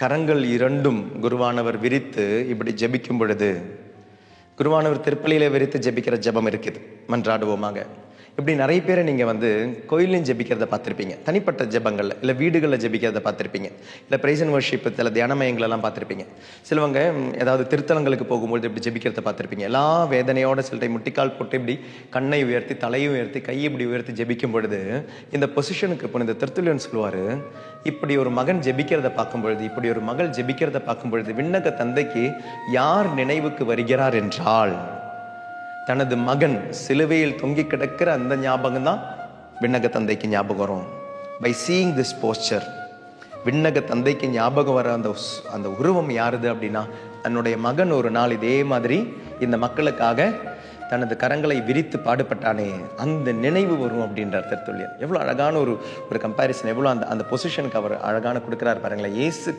கரங்கள் இரண்டும் குருவானவர் விரித்து இப்படி ஜெபிக்கும் பொழுது, குருவானவர் திருப்பலியில விரித்து ஜெபிக்கிற ஜெபம் இருக்குது. மன்றாடுவோமாக. இப்படி நிறைய பேரை நீங்கள் கோயிலையும் ஜெபிக்கிறத பார்த்துருப்பீங்க. தனிப்பட்ட ஜெபங்களில் இல்லை வீடுகளில் ஜெபிக்கிறத பார்த்துருப்பீங்க. இல்லை பிரைஸ் அண்ட் வர்ஷிப் சில தியான மையங்களெல்லாம் பார்த்துருப்பீங்க. சிலவங்க ஏதாவது திருத்தலங்களுக்கு போகும்போது இப்படி ஜெபிக்கிறத பார்த்துருப்பீங்க. எல்லா வேதனையோட சில டைம் முட்டிக்கால் போட்டு இப்படி கண்ணை உயர்த்தி தலையும் உயர்த்தி கையை இப்படி உயர்த்தி ஜெபிக்கும் பொழுது இந்த பொசிஷனுக்கு இப்போ இந்த திருத்துலியன் சொல்லுவார், இப்படி ஒரு மகன் ஜெபிக்கிறத பார்க்கும் பொழுது, இப்படி ஒரு மகள் ஜெபிக்கிறத பார்க்கும் பொழுது விண்ணக தந்தைக்கு யார் நினைவுக்கு வருகிறார் என்றால், தனது மகன் சிலுவையில் தொங்கி கிடக்கிற அந்த ஞாபகம் தான் விண்ணக தந்தைக்கு ஞாபகம் வரும். பை சீயிங் திஸ் போஸ்டர், விண்ணக தந்தைக்கு ஞாபகம் வர அந்த உருவம் யாருது அப்படின்னா, தன்னுடைய மகன் ஒரு நாள் இதே மாதிரி இந்த மக்களுக்காக தனது கரங்களை விரித்து பாடுபட்டானே, அந்த நினைவு வரும் அப்படின்றார் திருத்துள்ளியர். எவ்வளோ அழகான ஒரு கம்பேரிசன், எவ்வளோ அந்த பொசிஷனுக்கு அவர் அழகான கொடுக்குறாரு பாருங்களேன். இயேசு